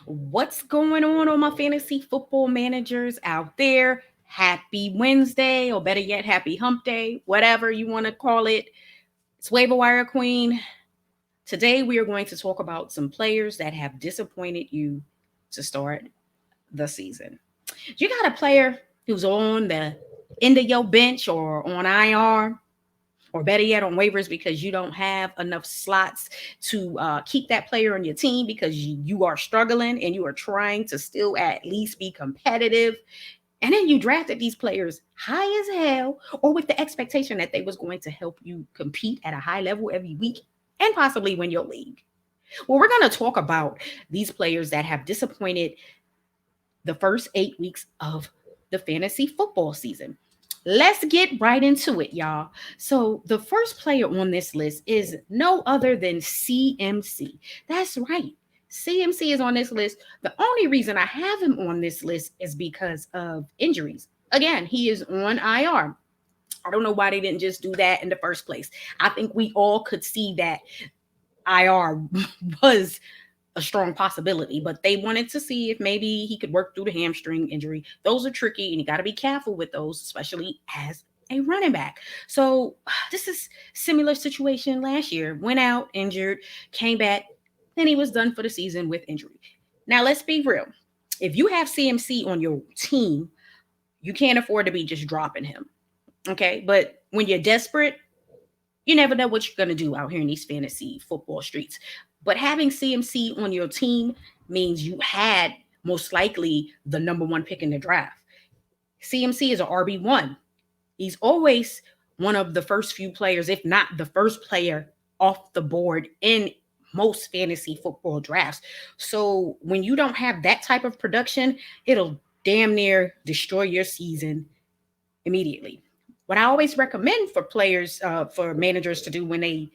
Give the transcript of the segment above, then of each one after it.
What's going on my fantasy football managers out there? Happy Wednesday, or better yet, happy hump day, whatever you want to call it. It's Waiver Wire Queen. Today, we are going to talk about some players that have disappointed you to start the season. You got a player who's on the end of your bench or on IR, or better yet, on waivers because you don't have enough slots to keep that player on your team because you are struggling and you are trying to still at least be competitive. And then you drafted these players high as hell, or with the expectation that they was going to help you compete at a high level every week and possibly win your league. Well, we're going to talk about these players that have disappointed the first 8 weeks of the fantasy football season. Let's get right into it, y'all. So, the first player on this list is no other than CMC. That's right. CMC is on this list. The only reason I have him on this list is because of injuries. Again, he is on IR. I don't know why they didn't just do that in the first place. I think we all could see that IR was a strong possibility, but they wanted to see if maybe he could work through the hamstring injury. Those are tricky, and you got to be careful with those, especially as a running back. So this is similar situation last year. Went out injured, came back, then he was done for the season with injury. Now let's be real. If you have CMC on your team, you can't afford to be just dropping him. Okay, but when you're desperate, you never know what you're going to do out here in these fantasy football streets. But having CMC on your team means you had most likely the number one pick in the draft. CMC is an RB1. He's always one of the first few players, if not the first player off the board in most fantasy football drafts. So when you don't have that type of production, it'll damn near destroy your season immediately. What I always recommend for players, for managers to do when they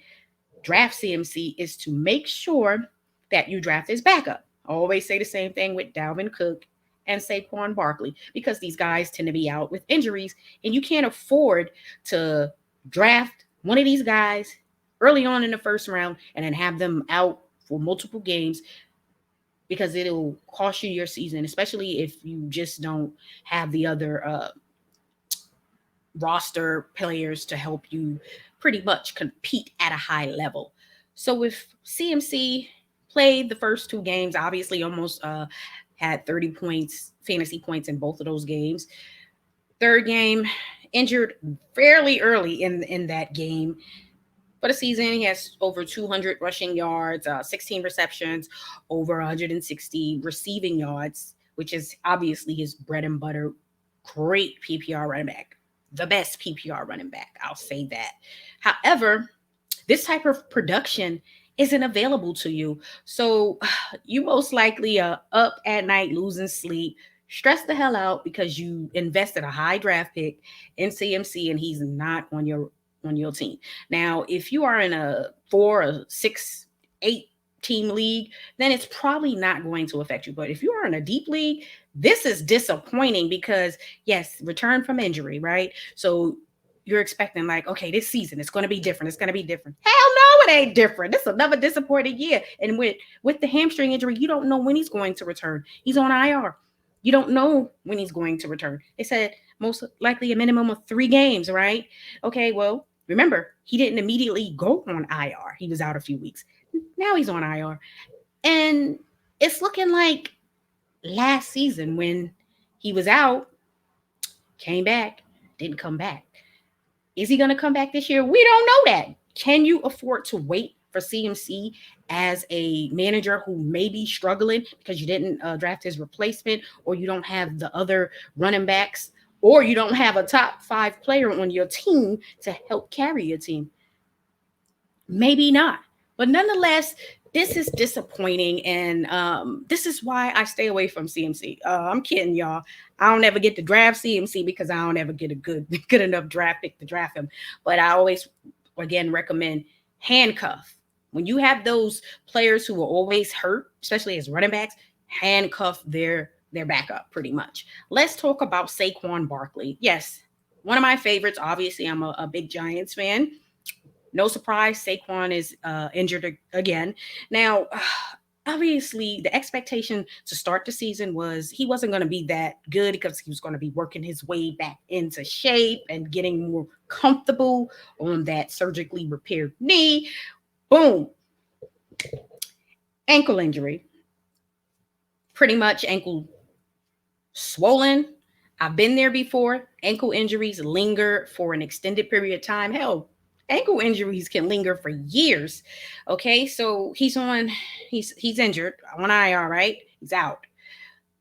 draft CMC is to make sure that you draft his backup. I always say the same thing with Dalvin Cook and Saquon Barkley because these guys tend to be out with injuries, and you can't afford to draft one of these guys early on in the first round and then have them out for multiple games because it'll cost you your season, especially if you just don't have the other roster players to help you pretty much compete at a high level. So if CMC played the first two games, obviously almost had 30 points, fantasy points in both of those games. Third game, injured fairly early in that game. For the season, he has over 200 rushing yards, 16 receptions, over 160 receiving yards, which is obviously his bread and butter. Great PPR running back, the best PPR running back. I'll say that. However, this type of production isn't available to you. So you most likely are up at night losing sleep, stressed the hell out because you invested a high draft pick in CMC and he's not on your team. Now, if you are in a 4 or 6, 8 team league, then it's probably not going to affect you. But if you are in a deep league, this is disappointing because yes, return from injury, right? So you're expecting like, okay, this season it's going to be different. It's going to be different. Hell no, it ain't different. This is another disappointing year. And with the hamstring injury, you don't know when he's going to return. He's on IR. You don't know when he's going to return. They said most likely a minimum of 3 games, right? Okay, well, remember, he didn't immediately go on IR. He was out a few weeks. Now he's on IR. And it's looking like last season when he was out, came back, didn't come back. Is he going to come back this year? We don't know that. Can you afford to wait for CMC as a manager who may be struggling because you didn't draft his replacement, or you don't have the other running backs, or you don't have a top 5 player on your team to help carry your team? Maybe not. But nonetheless, this is disappointing, and this is why I stay away from CMC. I'm kidding, y'all. I don't ever get to draft CMC because I don't ever get a good enough draft pick to draft him. But I always, again, recommend handcuff. When you have those players who are always hurt, especially as running backs, handcuff their backup pretty much. Let's talk about Saquon Barkley. Yes, one of my favorites. Obviously, I'm a big Giants fan. No surprise, Saquon is injured again. Now, obviously the expectation to start the season was he wasn't going to be that good because he was going to be working his way back into shape and getting more comfortable on that surgically repaired knee. Boom, ankle injury. Pretty much ankle swollen. I've been there before. Ankle injuries linger for an extended period of time. Hell, ankle injuries can linger for years. Okay, so he's injured on IR, right? He's out.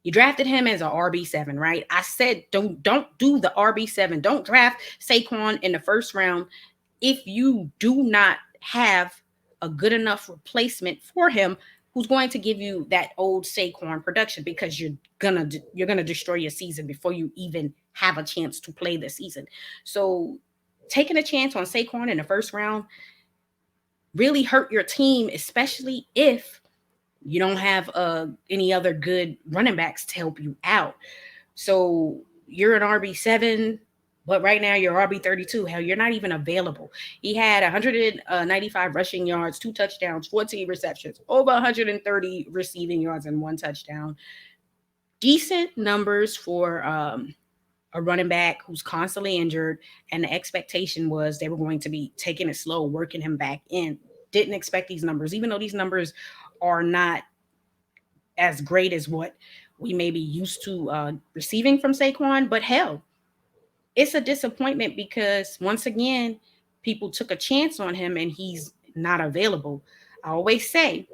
You drafted him as a RB7, right? I said don't do the RB7. Don't draft Saquon in the first round if you do not have a good enough replacement for him who's going to give you that old Saquon production, because you're gonna destroy your season before you even have a chance to play the season. So taking a chance on Saquon in the first round really hurt your team, especially if you don't have any other good running backs to help you out. So you're an RB7, but right now you're RB32. Hell, you're not even available. He had 195 rushing yards, 2 touchdowns, 14 receptions, over 130 receiving yards, and 1 touchdown. Decent numbers for a running back who's constantly injured, and the expectation was they were going to be taking it slow, working him back in. Didn't expect these numbers, even though these numbers are not as great as what we may be used to receiving from Saquon. But hell, it's a disappointment because once again, people took a chance on him and he's not available. I always say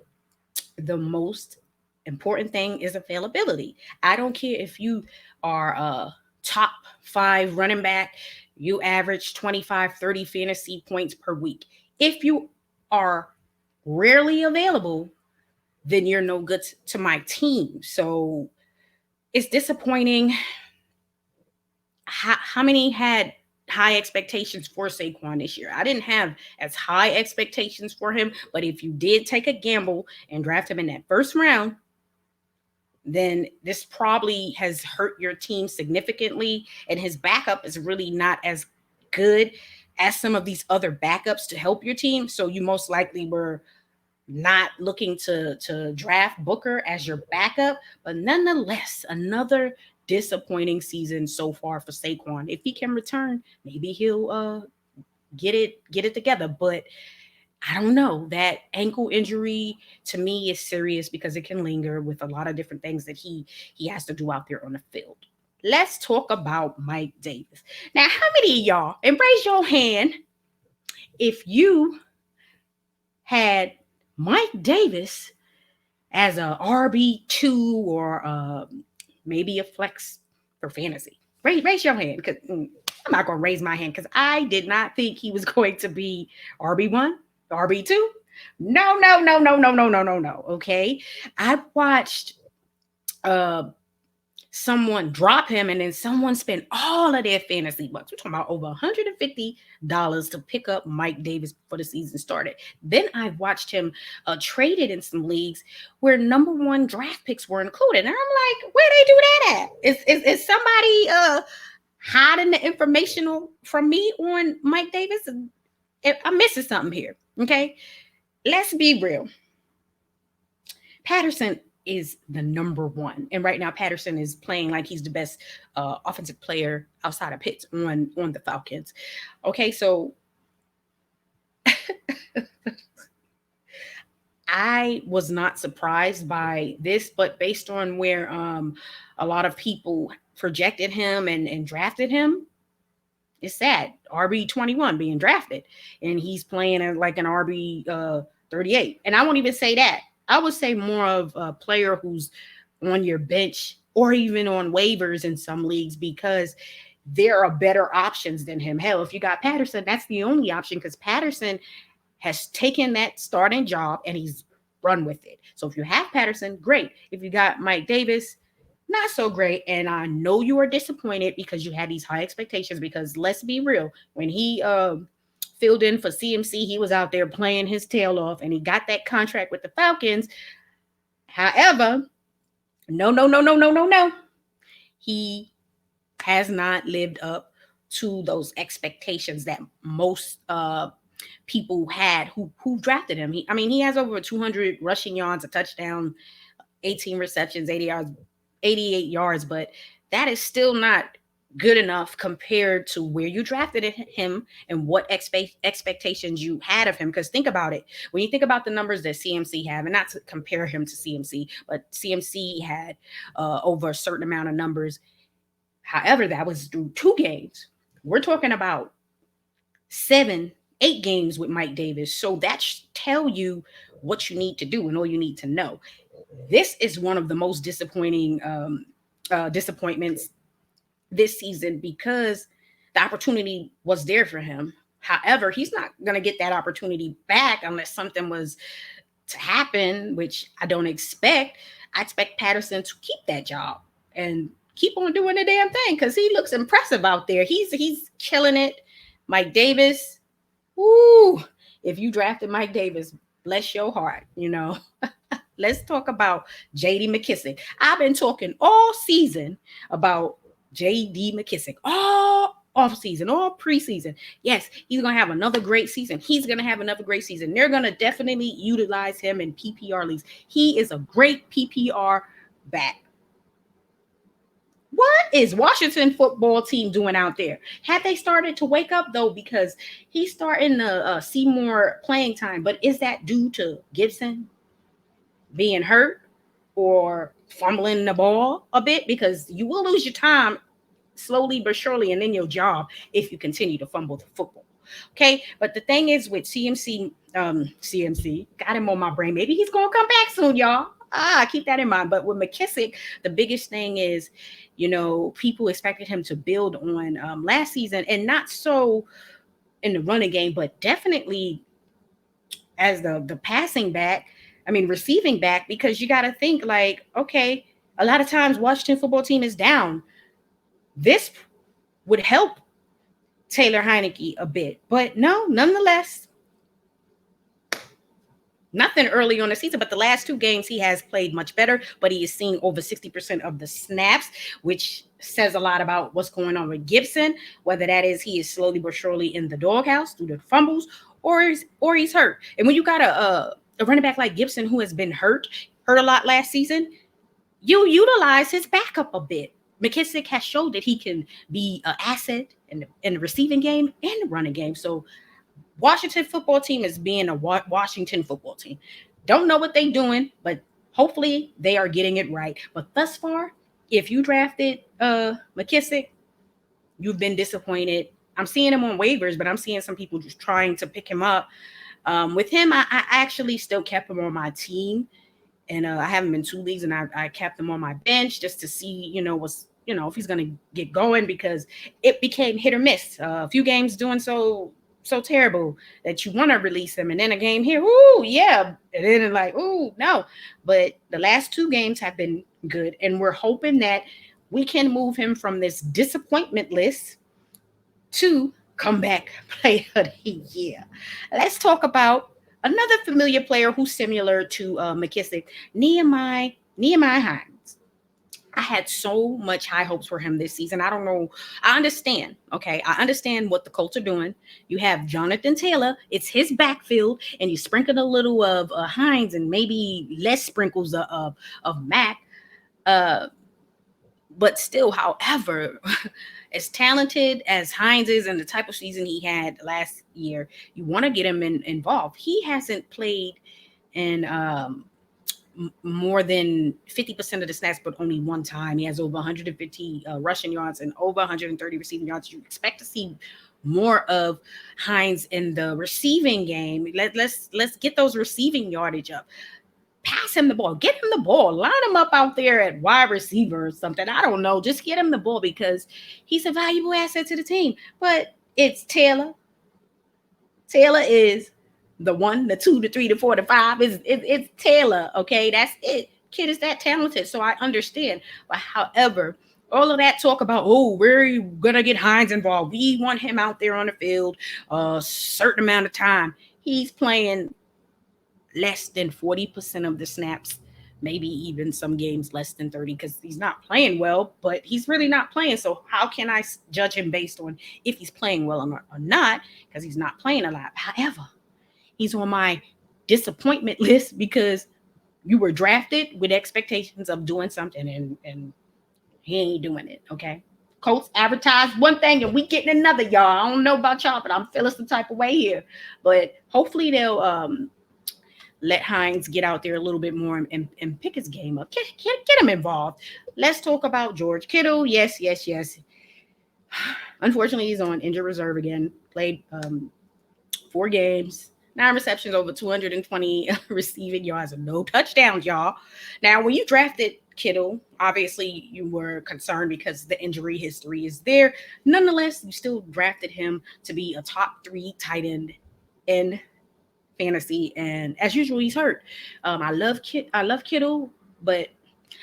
the most important thing is availability. I don't care if you are a top 5 running back, you average 25, 30 fantasy points per week. If you are rarely available, then you're no good to my team. So it's disappointing. How many had high expectations for Saquon this year? I didn't have as high expectations for him, but if you did take a gamble and draft him in that first round, then this probably has hurt your team significantly. And his backup is really not as good as some of these other backups to help your team. So you most likely were not looking to draft Booker as your backup. But nonetheless, another disappointing season so far for Saquon. If he can return, maybe he'll get it together. But I don't know. That ankle injury to me is serious because it can linger with a lot of different things that he has to do out there on the field. Let's talk about Mike Davis. Now, how many of y'all, and raise your hand if you had Mike Davis as a RB2 or maybe a flex for fantasy? Raise your hand, because I'm not going to raise my hand because I did not think he was going to be RB1, RB2. No. Okay. I watched someone drop him and then someone spent all of their fantasy bucks. We're talking about over $150 to pick up Mike Davis before the season started. Then I watched him traded in some leagues where number 1 draft picks were included. And I'm like, where they do that at? Is somebody hiding the information from me on Mike Davis? I'm missing something here. Okay. Let's be real. Patterson is the number 1. And right now, Patterson is playing like he's the best offensive player outside of Pitts on the Falcons. Okay, so I was not surprised by this, but based on where a lot of people projected him and drafted him, it's sad. RB21 being drafted, and he's playing like an RB 38. And I won't even say that. I would say more of a player who's on your bench or even on waivers in some leagues, because there are better options than him. Hell, if you got Patterson, that's the only option, because Patterson has taken that starting job and he's run with it. So if you have Patterson, great. If you got Mike Davis, not so great. And I know you are disappointed because you had these high expectations, because let's be real, when he filled in for CMC, he was out there playing his tail off and he got that contract with the Falcons. However, no. He has not lived up to those expectations that most people had who drafted him. He has over 200 rushing yards, a touchdown, 18 receptions, 80 yards, 88 yards, but that is still not good enough compared to where you drafted him and what expectations you had of him. Because think about it, when you think about the numbers that CMC have, and not to compare him to CMC, but CMC had over a certain amount of numbers. However, that was through 2 games. We're talking about 7, 8 games with Mike Davis. So that should tell you what you need to do and all you need to know. This is one of the most disappointing disappointments this season because the opportunity was there for him. However, he's not going to get that opportunity back unless something was to happen, which I don't expect. I expect Patterson to keep that job and keep on doing the damn thing because he looks impressive out there. He's killing it. Mike Davis, woo! If you drafted Mike Davis, bless your heart, Let's talk about J.D. McKissic. I've been talking all season about J.D. McKissic, all off season, all preseason. Yes, he's going to have another great season. They're going to definitely utilize him in PPR leagues. He is a great PPR back. What is Washington football team doing out there? Have they started to wake up, though? Because he's starting to see more playing time. But is that due to Gibson being hurt or fumbling the ball a bit? Because you will lose your time slowly but surely and then your job if you continue to fumble the football. Okay, but the thing is with CMC, got him on my brain. Maybe he's going to come back soon, y'all. Keep that in mind. But with McKissic, the biggest thing is, people expected him to build on last season, and not so in the running game, but definitely as the passing back. Receiving back, because you got to think like, okay, a lot of times Washington football team is down. This would help Taylor Heineke a bit, but no, nonetheless, nothing early on the season, but the last 2 games he has played much better, but he is seeing over 60% of the snaps, which says a lot about what's going on with Gibson, whether that is he is slowly but surely in the doghouse through the fumbles or he's hurt. And when you got a running back like Gibson who has been hurt a lot last season, you utilize his backup a bit. McKissic has showed that he can be an asset in the receiving game and the running game. So Washington football team is being a Washington football team. Don't know what they're doing, but hopefully they are getting it right. But thus far, if you drafted McKissic, you've been disappointed. I'm seeing him on waivers, but I'm seeing some people just trying to pick him up. With him, I actually still kept him on my team. And I have him in 2 leagues, and I kept him on my bench just to see, if he's going to get going, because it became hit or miss. A few games doing so terrible that you want to release him, and then a game here, ooh, yeah, and then like, ooh, no. But the last 2 games have been good, and we're hoping that we can move him from this disappointment list to comeback player of the year. Let's talk about another familiar player who's similar to McKissic, Nyheim Hines. I had so much high hopes for him this season. I don't know. I understand. Okay. I understand what the Colts are doing. You have Jonathan Taylor. It's his backfield, and you sprinkle a little of Hines and maybe less sprinkles of Mac. But still, however, as talented as Hines is and the type of season he had last year, you want to get him involved. He hasn't played in more than 50% of the snaps, but only one time. He has over 150 rushing yards and over 130 receiving yards. You expect to see more of Hines in the receiving game. Let's get those receiving yardage up. Pass him the ball. Get him the ball. Line him up out there at wide receiver or something. I don't know. Just get him the ball because he's a valuable asset to the team. But it's Taylor. Taylor is the 1, the 2, the 3, the 4, the 5. It's Taylor. Okay, that's it. Kid is that talented, so I understand. But however, all of that talk about, we're gonna get Hines involved. We want him out there on the field a certain amount of time. He's playing less than 40% of the snaps maybe even some games less than 30 because he's not playing well, but he's really not playing. So how can I judge him based on if he's playing well or not? Because he's not playing a lot. However, he's on my disappointment list because you were drafted with expectations of doing something and he ain't doing it. Okay. Colts advertised one thing and we getting another, y'all. I don't know about y'all, but I'm feeling some type of way here. But hopefully they'll let Hines get out there a little bit more and pick his game up. Get him involved. Let's talk about George Kittle. Yes. Unfortunately, he's on injured reserve again. Played 4 games, 9 receptions, over 220 receiving yards, and no touchdowns, y'all. Now, when you drafted Kittle, obviously you were concerned because the injury history is there. Nonetheless, you still drafted him to be a top 3 tight end in fantasy, and as usual, he's hurt. I love Kittle, but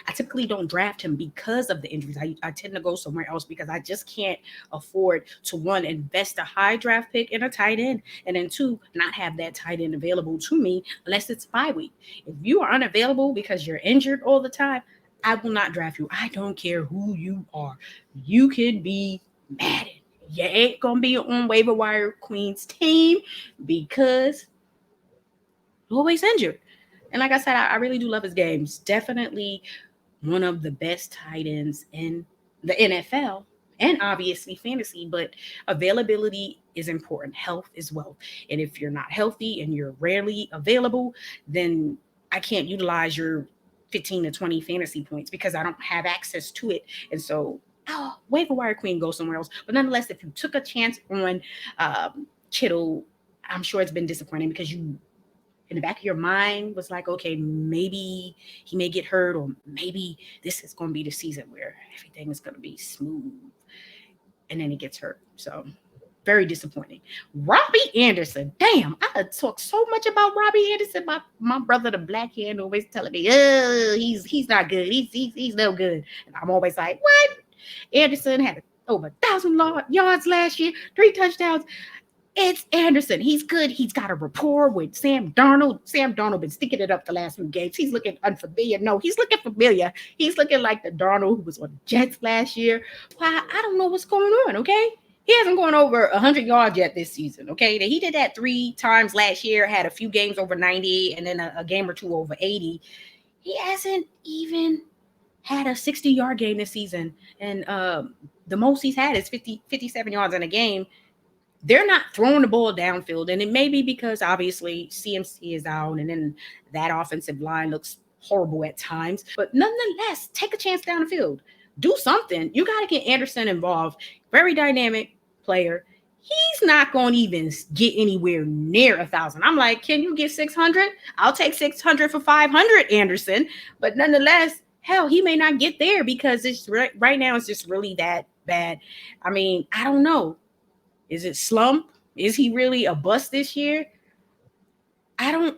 I typically don't draft him because of the injuries. I tend to go somewhere else because I just can't afford to, 1, invest a high draft pick in a tight end, and then 2, not have that tight end available to me unless it's bye week. If you are unavailable because you're injured all the time, I will not draft you. I don't care who you are. You could be Madden. You ain't going to be on Waiver Wire Queen's team because you're always injured. And like I said, I really do love his games. Definitely one of the best tight ends in the NFL and obviously fantasy, but availability is important. Health is wealth. And if you're not healthy and you're rarely available, then I can't utilize your 15 to 20 fantasy points because I don't have access to it. And so, Waiver Wire Queen, go somewhere else. But nonetheless, if you took a chance on Kittle, I'm sure it's been disappointing because you, in the back of your mind, was like, okay, maybe he may get hurt, or maybe this is going to be the season where everything is going to be smooth, and then he gets hurt. So very disappointing. Robby Anderson, damn, I talk so much about Robby Anderson. My brother, the black hand, always telling me, he's not good. He's no good. And I'm always like, what? Anderson had over 1,000 yards last year, 3 touchdowns. It's Anderson. He's good. He's got a rapport with Sam Darnold. Sam Darnold been sticking it up the last few games. He's looking unfamiliar. No, he's looking familiar. He's looking like the Darnold who was on the Jets last year. Well, I don't know what's going on, okay? He hasn't gone over 100 yards yet this season, okay? He did that 3 times last year, had a few games over 90, and then a game or 2 over 80. He hasn't even had a 60-yard game this season, and the most he's had is 57 yards in a game. They're not throwing the ball downfield, and it may be because obviously CMC is out, and then that offensive line looks horrible at times. But nonetheless, take a chance down the field. Do something. You got to get Anderson involved. Very dynamic player. He's not going to even get anywhere near 1,000. I'm like, can you get 600? I'll take 600 for 500, Anderson. But nonetheless, hell, he may not get there because it's right now it's just really that bad. I mean, I don't know. Is it slump? Is he really a bust this year? I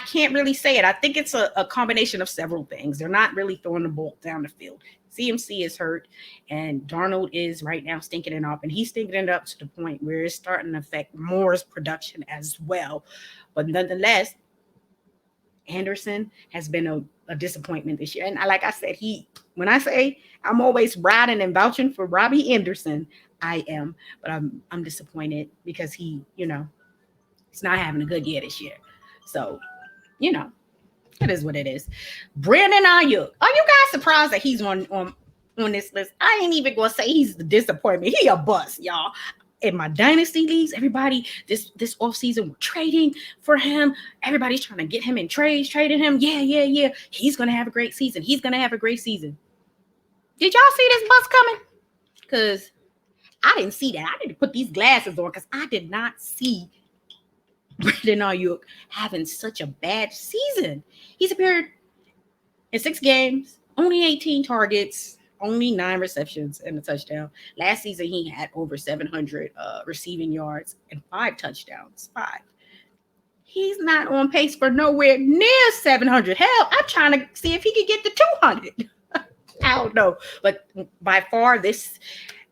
can't really say it. I think it's a combination of several things. They're not really throwing the ball down the field. CMC is hurt, and Darnold is right now stinking it up, and he's stinking it up to the point where it's starting to affect Moore's production as well. But nonetheless, Anderson has been a disappointment this year. And like I said, when I say I'm always riding and vouching for Robby Anderson, I am, but I'm disappointed because he's not having a good year this year. So, it is what it is. Brandon Aiyuk. Are you guys surprised that he's on this list? I ain't even gonna say he's the disappointment. He a bust, y'all. In my dynasty leagues, everybody this offseason were trading for him. Everybody's trying to get him in trades, trading him. Yeah. He's gonna have a great season. Did y'all see this bust coming? Because I didn't see that. I didn't put these glasses on because I did not see Brandon Aiyuk having such a bad season. He's appeared in 6 games, only 18 targets, only 9 receptions and a touchdown. Last season, he had over 700 receiving yards and 5 touchdowns. 5. He's not on pace for nowhere near 700. Hell, I'm trying to see if he could get to 200. I don't know. But by far, this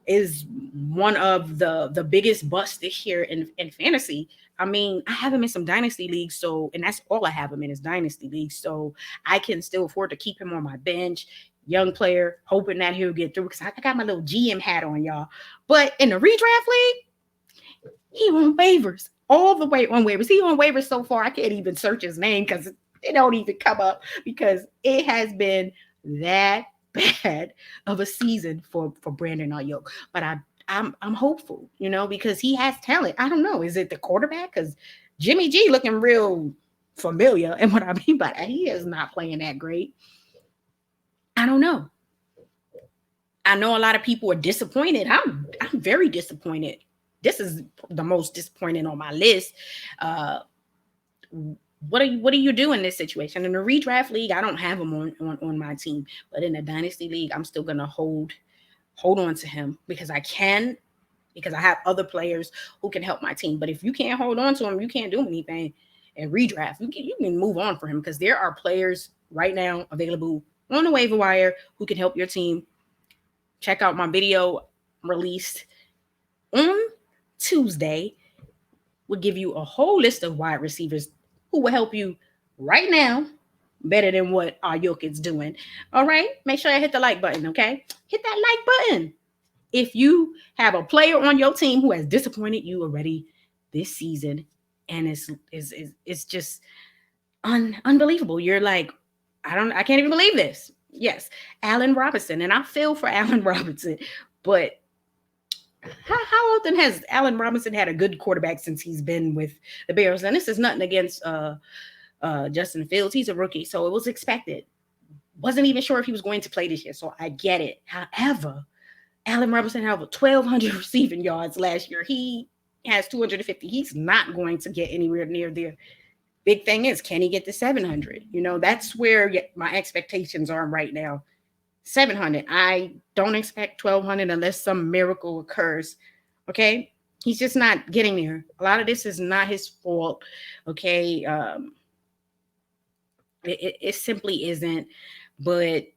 is one of the biggest busts this year in fantasy. I mean, I have him in some dynasty leagues, so, and that's all I have him in is dynasty leagues, so I can still afford to keep him on my bench. Young player, hoping that he'll get through because I got my little GM hat on, y'all. But in the redraft league, he on waivers, all the way on waivers. He on waivers so far, I can't even search his name because it don't even come up because it has been that bad of a season for Brandon Aiyuk. But I'm hopeful, because he has talent. I don't know. Is it the quarterback? Because Jimmy G looking real familiar. And what I mean by that, he is not playing that great. I don't know. I know a lot of people are disappointed. I'm very disappointed. This is the most disappointing on my list. What do you do in this situation? In the redraft league, I don't have him on my team, but in the dynasty league, I'm still gonna hold on to him because I have other players who can help my team. But if you can't hold on to him, you can't do anything in redraft. You can move on for him because there are players right now available on the waiver wire who can help your team. Check out my video released on Tuesday. Will give you a whole list of wide receivers who will help you right now better than what Aiyuk is doing. All right? Make sure you hit the like button, okay? Hit that like button. If you have a player on your team who has disappointed you already this season and it's just unbelievable. You're like, I can't even believe this. Yes, Allen Robinson. And I feel for Allen Robinson, but how often has Allen Robinson had a good quarterback since he's been with the Bears? And this is nothing against Justin Fields. He's a rookie, so it was expected. Wasn't even sure if he was going to play this year, so I get it. However, Allen Robinson had 1,200 receiving yards last year. He has 250. He's not going to get anywhere near there. Big thing is, can he get to 700? That's where my expectations are right now. 700. I don't expect 1,200 unless some miracle occurs. Okay? He's just not getting there. A lot of this is not his fault. Okay? It simply isn't. But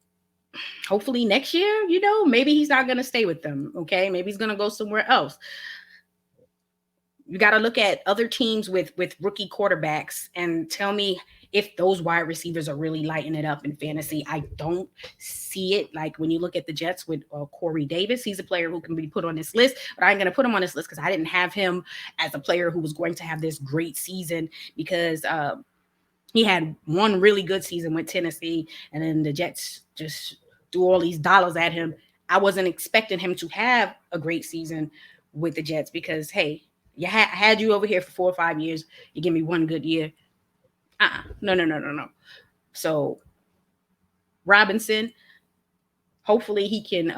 hopefully next year, maybe he's not going to stay with them. Okay? Maybe he's going to go somewhere else. You got to look at other teams with rookie quarterbacks and tell me if those wide receivers are really lighting it up in fantasy. I don't see it. Like when you look at the Jets with Corey Davis, he's a player who can be put on this list, but I ain't going to put him on this list because I didn't have him as a player who was going to have this great season because he had one really good season with Tennessee, and then the Jets just threw all these dollars at him. I wasn't expecting him to have a great season with the Jets because, hey, I had you over here for 4 or 5 years. You give me one good year. No. So Robinson, hopefully he can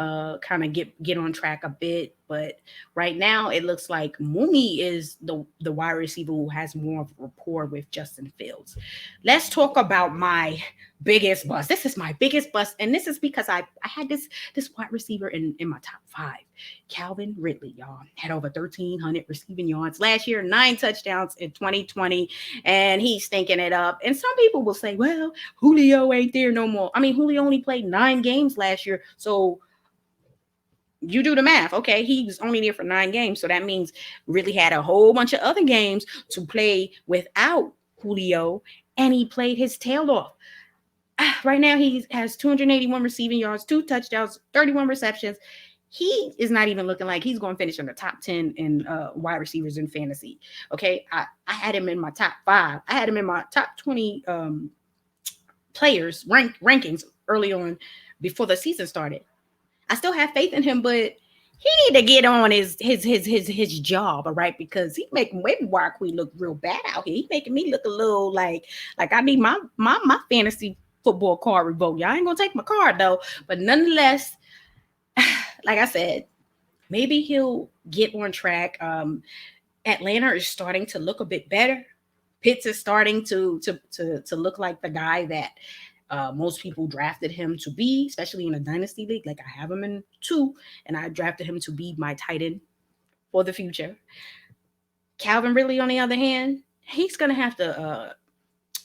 kind of get on track a bit. But right now it looks like Mooney is the wide receiver who has more of a rapport with Justin Fields. Let's talk about my biggest bust. This is my biggest bust. And this is because I had this wide receiver in my top 5. Calvin Ridley, y'all, had over 1,300 receiving yards last year, 9 touchdowns in 2020, and he's stinking it up. And some people will say, well, Julio ain't there no more. I mean, Julio only played 9 games last year, so you do the math. Okay, he was only there for 9 games, so that means Ridley had a whole bunch of other games to play without Julio, and he played his tail off. Right now, he has 281 receiving yards, 2 touchdowns, 31 receptions. He is not even looking like he's going to finish in the top 10 in wide receivers in fantasy. Okay, I had him in my top 5. I had him in my top 20 players rankings early on before the season started. I still have faith in him, but he need to get on his job, all right? Because he making waiver wire queen look real bad out here. He making me look a little like I need my fantasy football card revoked. Y'all ain't gonna take my card though, but nonetheless. Like I said, maybe he'll get on track. Atlanta is starting to look a bit better. Pitts is starting to look like the guy that most people drafted him to be, especially in a dynasty league. Like I have him in 2, and I drafted him to be my tight end for the future. Calvin Ridley, on the other hand, he's gonna have to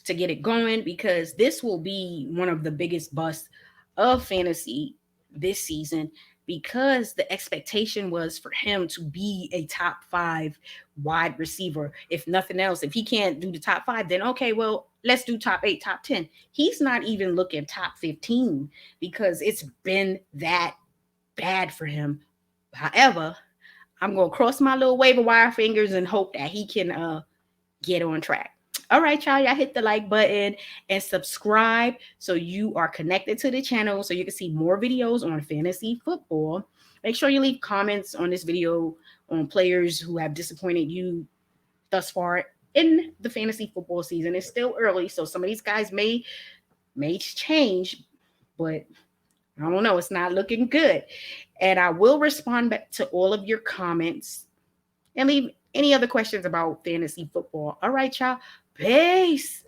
get it going because this will be one of the biggest busts of fantasy this season. because the expectation was for him to be a top 5 wide receiver. If nothing else, if he can't do the top 5, then okay, well, let's do top 8, top 10. He's not even looking top 15 because it's been that bad for him. However, I'm going to cross my little waiver wire fingers and hope that he can get on track. All right, y'all hit the like button and subscribe so you are connected to the channel so you can see more videos on fantasy football. Make sure you leave comments on this video on players who have disappointed you thus far in the fantasy football season. It's still early, so some of these guys may change, but I don't know. It's not looking good. And I will respond back to all of your comments and leave any other questions about fantasy football. All right, y'all. Peace.